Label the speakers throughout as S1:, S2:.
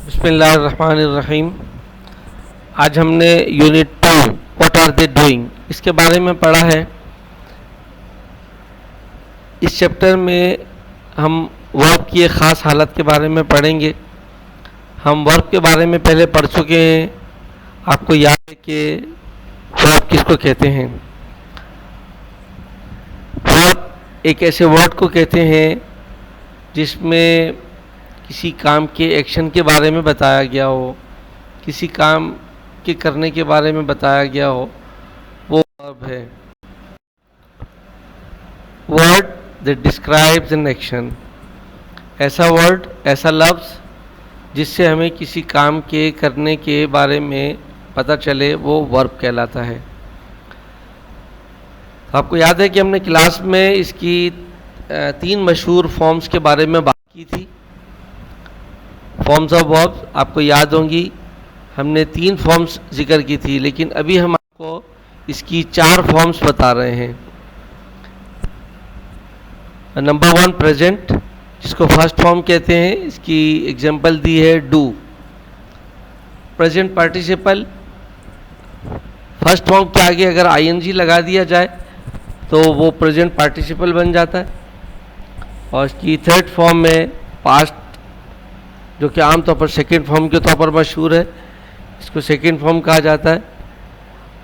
S1: बिस्मिल्लाहिर्रहमानिर्रहीम। आज हमने unit 2 what are they doing इसके बारे में पढ़ा है। इस चैप्टर में हम वर्ब की एक ख़ास हालत के बारे में पढ़ेंगे। हम वर्ब के बारे में पहले पढ़ चुके हैं। आपको याद है कि वर्ब किसको कहते हैं। वर्ब एक ऐसे वर्ड को कहते हैं जिसमें किसी काम के एक्शन के बारे में बताया गया हो, किसी काम के करने के बारे में बताया गया हो, वो वर्ब है। Word that describes an action, ऐसा वर्ड, ऐसा लफ्ज़ जिससे हमें किसी काम के करने के बारे में पता चले, वो वर्ब कहलाता है। आपको याद है कि हमने क्लास में इसकी 3 मशहूर फॉर्म्स के बारे में बात की थी। फॉर्म्स ऑफ वर्ब्स आपको याद होंगी। हमने 3 फॉर्म्स जिक्र की थी, लेकिन अभी हम आपको इसकी 4 फॉर्म्स बता रहे हैं। नंबर 1 प्रेजेंट, जिसको फर्स्ट फॉर्म कहते हैं। इसकी एग्जांपल दी है do. Present participle, first form के आगे अगर आईएनजी लगा दिया जाए तो वो प्रेजेंट पार्टिसिपल बन जाता है। और इसकी थर्ड फॉर्म में पास्ट, जो कि आमतौर पर सेकेंड फॉर्म के तौर पर मशहूर है, इसको सेकेंड फॉर्म कहा जाता है।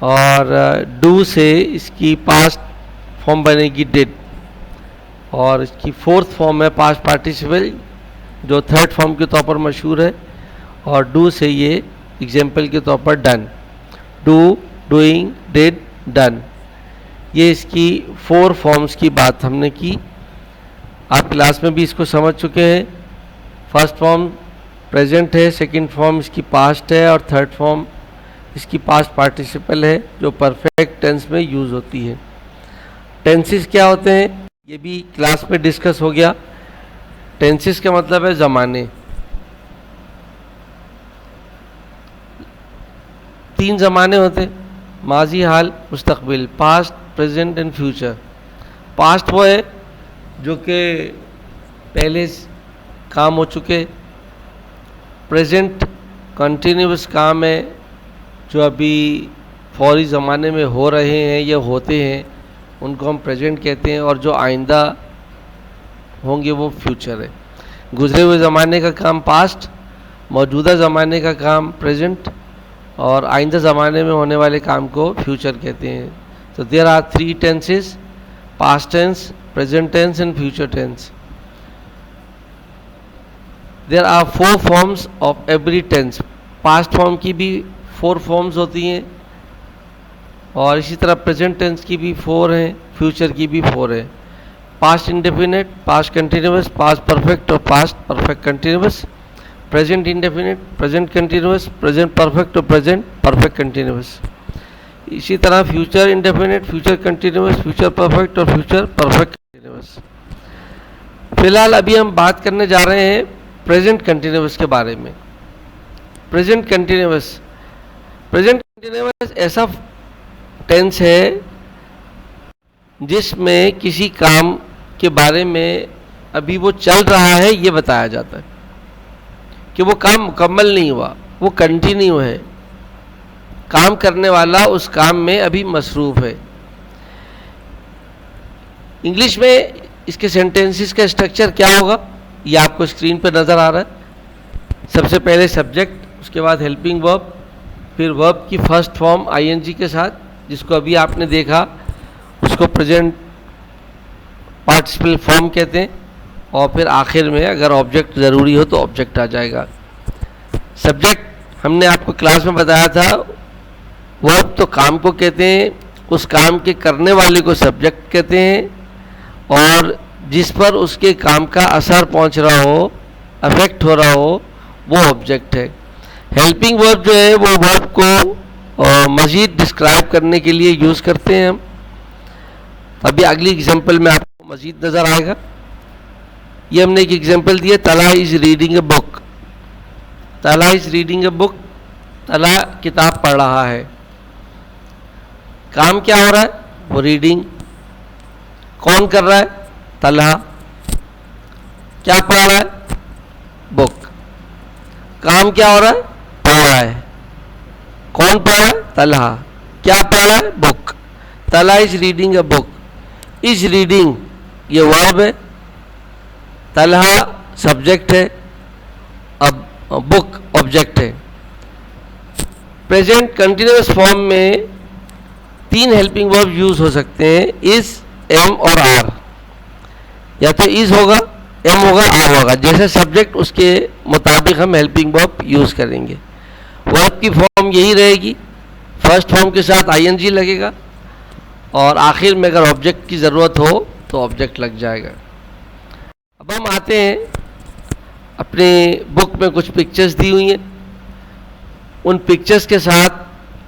S1: और डू से इसकी पास्ट फॉर्म बनेगी डिड। और इसकी फोर्थ फॉर्म है पास्ट पार्टिसिपल, जो थर्ड फॉर्म के तौर पर मशहूर है। और डू से ये एग्जाम्पल के तौर पर done, do, doing, did, done. ये इसकी 4 फॉर्म्स की बात हमने की। आप क्लास में भी इसको समझ चुके हैं। फर्स्ट फॉर्म प्रेजेंट है, सेकंड फॉर्म इसकी पास्ट है, और थर्ड फॉर्म इसकी पास्ट पार्टिसिपल है, जो परफेक्ट टेंस में यूज़ होती है। टेंसेस क्या होते हैं ये भी क्लास में डिस्कस हो गया। टेंसेस का मतलब है ज़माने। 3 ज़माने होते हैं, माजी, हाल, मुस्तकबिल, past, present and future. Past वो है जो कि पहले काम हो चुके। प्रेजेंट कंटिन्यूस काम है जो अभी फौरी ज़माने में हो रहे हैं या होते हैं, उनको हम प्रेजेंट कहते हैं। और जो आइंदा होंगे वो फ्यूचर है। गुजरे हुए ज़माने का काम पास्ट, मौजूदा ज़माने का काम प्रेजेंट, और आइंदा ज़माने में होने वाले काम को फ्यूचर कहते हैं। तो there are 3 tenses, past tense, present tense and future tense. There are 4 forms of every tense. Past form की भी 4 फॉर्म्स होती हैं, और इसी तरह प्रेजेंट टेंस की भी 4 हैं, फ्यूचर की भी 4 है। Past indefinite, past continuous, past perfect और past perfect continuous. Present indefinite, present continuous, present perfect और प्रेजेंट परफेक्ट कंटिन्यूअस। इसी तरह future indefinite, future continuous, future perfect और फ्यूचर परफेक्ट कंटिन्यूअस। फिलहाल अभी हम बात करने जा रहे हैं प्रेजेंट कंटिन्यूअस के बारे में। प्रेजेंट कंटिन्यूअस, प्रेजेंट कंटिन्यूअस ऐसा टेंस है जिसमें किसी काम के बारे में अभी वो चल रहा है ये बताया जाता है, कि वो काम मुकम्मल नहीं हुआ, वो कंटिन्यू है। काम करने वाला उस काम में अभी मसरूफ़ है। इंग्लिश में इसके सेंटेंसेस का स्ट्रक्चर क्या होगा ये आपको स्क्रीन पर नज़र आ रहा है। सबसे पहले सब्जेक्ट, उसके बाद हेल्पिंग वर्ब, फिर वर्ब की फर्स्ट फॉर्म आईएनजी के साथ, जिसको अभी आपने देखा, उसको प्रेजेंट पार्टिसिपल फॉर्म कहते हैं। और फिर आखिर में अगर ऑब्जेक्ट ज़रूरी हो तो ऑब्जेक्ट आ जाएगा। सब्जेक्ट हमने आपको क्लास में बताया था, वर्ब तो काम को कहते हैं, उस काम के करने वाले को सब्जेक्ट कहते हैं, और जिस पर उसके काम का असर पहुंच रहा हो, अफेक्ट हो रहा हो, वो ऑब्जेक्ट है। हेल्पिंग वर्ब जो है वो वर्ब को मज़ीद डिस्क्राइब करने के लिए यूज़ करते हैं हम। अभी अगली एग्जांपल में आपको मज़ीद नज़र आएगा। ये हमने एक एग्जांपल दिया, तला इज़ रीडिंग ए बुक। तला इज़ रीडिंग ए बुक, तला किताब पढ़ रहा है। काम क्या हो रहा है? वो रीडिंग। कौन कर रहा है? तला। क्या पढ़ रहा है? बुक। काम क्या हो रहा है? पढ़ रहा है। कौन पढ़ रहा है? तलहा। क्या पढ़ रहा है? Book. Talha is reading a book. Is reading ये वर्ब है, तलहा सब्जेक्ट है, अब बुक ऑब्जेक्ट है। प्रेजेंट कंटिन्यूअस फॉर्म में 3 हेल्पिंग वर्ब यूज हो सकते हैं, इज, एम और आर। या तो इज होगा, एम होगा, आर होगा, जैसे सब्जेक्ट उसके मुताबिक हम हेल्पिंग वर्ब यूज करेंगे। वर्ब की फॉर्म यही रहेगी, फर्स्ट फॉर्म के साथ आईएनजी लगेगा और आखिर में अगर ऑब्जेक्ट की ज़रूरत हो तो ऑब्जेक्ट लग जाएगा। अब हम आते हैं, अपने बुक में कुछ पिक्चर्स दी हुई हैं, उन पिक्चर्स के साथ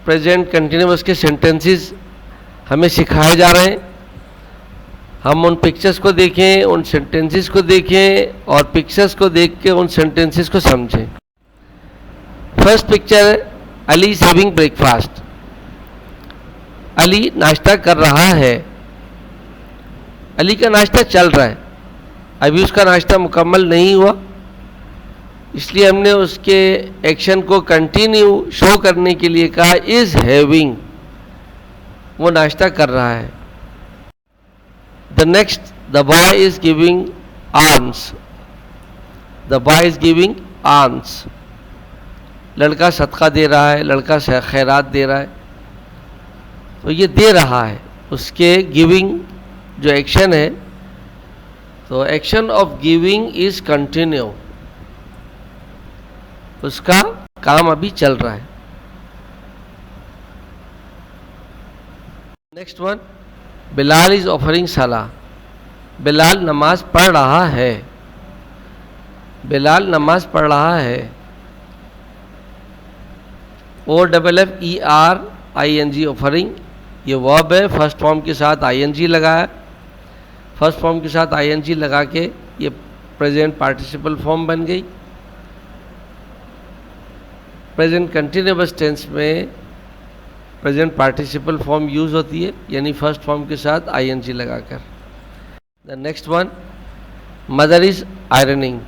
S1: प्रेजेंट कंटिन्यूअस के सेंटेंसेस हमें सिखाए जा रहे हैं। हम उन पिक्चर्स को देखें, उन सेंटेंसेस को देखें और पिक्चर्स को देख के उन सेंटेंसेस को समझें। फर्स्ट पिक्चर है, Ali is having breakfast. Ali नाश्ता कर रहा है। अली का नाश्ता चल रहा है, अभी उसका नाश्ता मुकम्मल नहीं हुआ, इसलिए हमने उसके एक्शन को कंटिन्यू शो करने के लिए कहा इज हैविंग, वो नाश्ता कर रहा है। The next, the boy is giving arms. The boy is giving arms, लड़का सदका दे रहा है, लड़का खैरात दे रहा है, तो ये दे रहा है, उसके गिविंग जो एक्शन है, तो action of giving is continue, उसका काम अभी चल रहा है। Next one, Bilal is offering सलाह। बिलाल नमाज पढ़ रहा है। बिलाल नमाज पढ़ रहा है। OFFERING ऑफरिंग, ये वर्ब है, फर्स्ट फॉर्म के साथ आईएनजी लगाया, फर्स्ट फॉर्म के साथ आईएनजी लगा के ये प्रेजेंट पार्टिसिपल फॉर्म बन गई। प्रेजेंट कंटिन्यूअस टेंस में प्रेजेंट पार्टिसिपल फॉर्म यूज होती है, यानी फर्स्ट फॉर्म के साथ आईएनजी लगाकर। The next one, mother is ironing.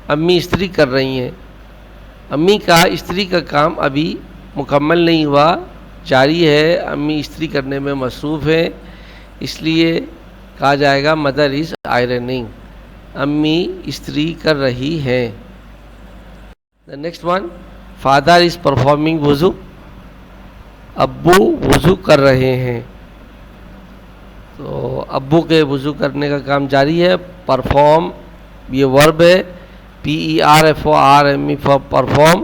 S1: अम्मी इस्त्री कर रही हैं। अम्मी का इस्त्री का काम अभी मुकम्मल नहीं हुआ, जारी है, अम्मी इस्त्री करने में मसरूफ़ है, इसलिए कहा जाएगा मदर इज़ आयरनिंग, अम्मी इस्त्री कर रही हैं। The next one, father is performing वज़ू। अब्बू वज़ू कर रहे हैं, तो अब्बू के वज़ू करने का काम जारी है। परफॉर्म ये वर्ब है, PERFORME फॉर परफॉर्म।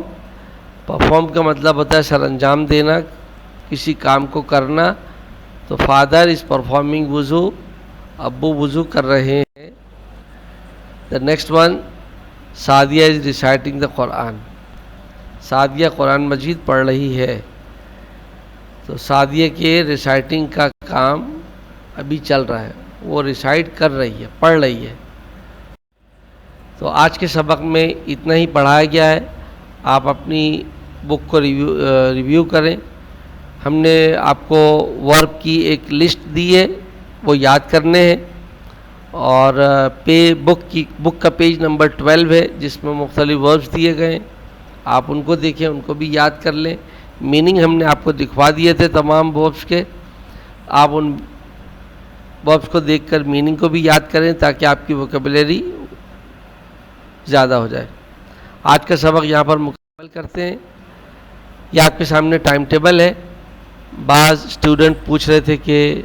S1: परफॉर्म का मतलब होता है सर अंजाम देना, किसी काम को करना, तो फादर इज़ परफॉर्मिंग वज़ू, अब्बू वज़ू कर रहे हैं। The next one, Sadia is reciting the Quran. Sadia Quran Majeed पढ़ रही है, तो सादिया के रिसाइटिंग का काम अभी चल रहा है, वो रिसाइट कर रही है, पढ़ रही है। तो आज के सबक में इतना ही पढ़ाया गया है। आप अपनी बुक को रिव्यू करें। हमने आपको वर्ब की एक लिस्ट दी है, वो याद करने हैं, और बुक का पेज नंबर 12 है, जिसमें मुख्तलिफ वर्ब्स दिए गए हैं, आप उनको देखें, उनको भी याद कर लें। मीनिंग हमने आपको दिखवा दिए थे तमाम वर्ब्स के, आप उन वर्ब्स को देखकर मीनिंग को भी याद करें ताकि आपकी वोकेबुलरी ज़्यादा हो जाए। आज का सबक यहाँ पर मुकम्मल करते हैं। ये आपके सामने टाइम टेबल है। बाज़ स्टूडेंट पूछ रहे थे कि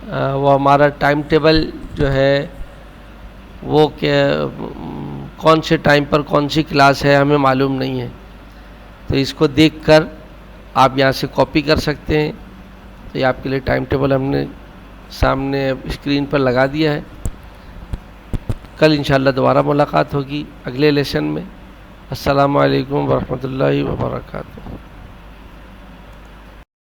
S1: वो हमारा टाइम टेबल जो है वो कौन से टाइम पर कौन सी क्लास है, हमें मालूम नहीं है, तो इसको देखकर आप यहाँ से कॉपी कर सकते हैं। तो ये आपके लिए टाइम टेबल हमने सामने स्क्रीन पर लगा दिया है। कल इंशाअल्लाह दोबारा मुलाकात होगी अगले लेसन में। अस्सलामु अलैकुम वरहमतुल्लाहि वबरकातुहू।